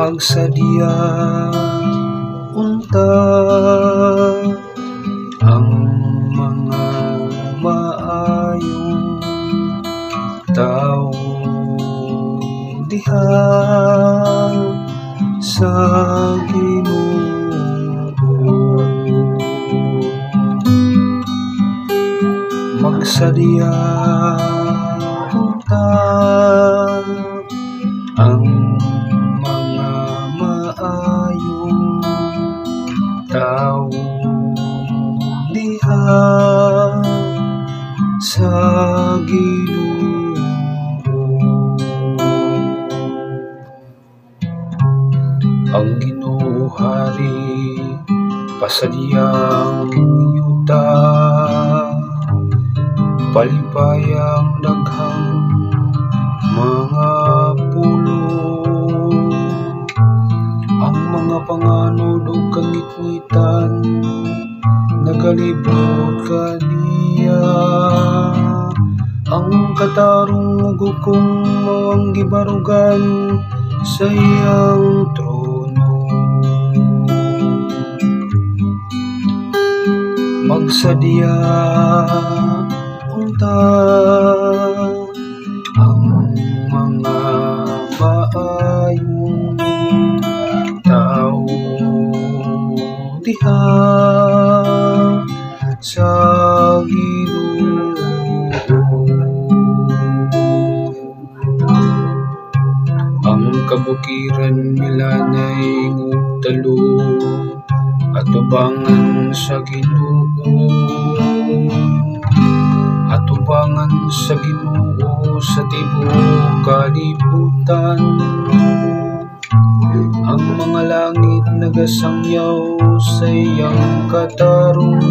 magsadya unta ang mga maayong tao diha sa Ginoo. Magsadya unta ang mga maayong tao diha sa Ginoo. Ang Ginoo hari pasadyang yuta, palibayang daghang mga pulo, ang mga panganod ug kangitngitan nagalibot kaniya. Ang katarong ug hukom mao ang gibarugan sa iyang trono. Magsadya unta ang mga maayong tao diha sa Ginoo. Ang kabukiran milanay ngugtalo atubangan sa Ginoo, atubangan sa Ginoo sa tibuok kalibutan. Ang mga langit nagasangyaw sa iyang katarong,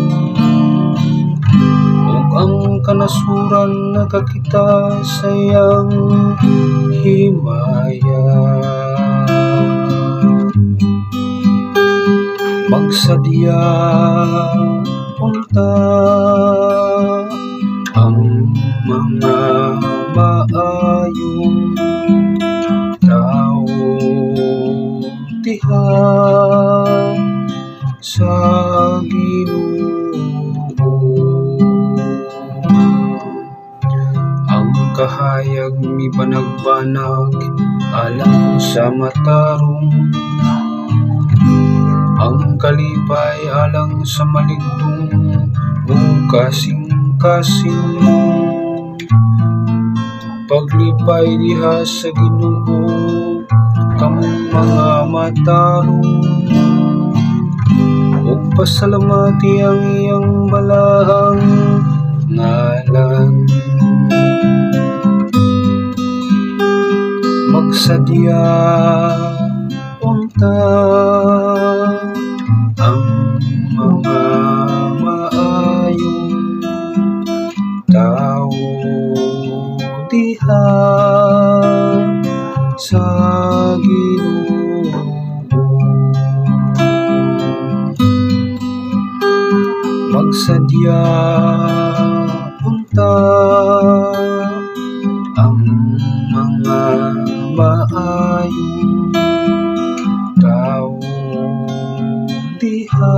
ug ang kanasuran nakakita sa iyang himaya. Magsadya unta ang mga maayong tao diha sa Ginoo. Ang kahayag mibanag-banag alang sa matarong, ang kalipay alang sa maligdong o kasing-kasing. Paglipay diha sa Ginoo kamong mga matarong, ug pasalamati ang iyang balaang ngalan. Magsadya unta ang mga maayong tao diha sa Ginoo. Magsadya unta ang mga maayong tao diha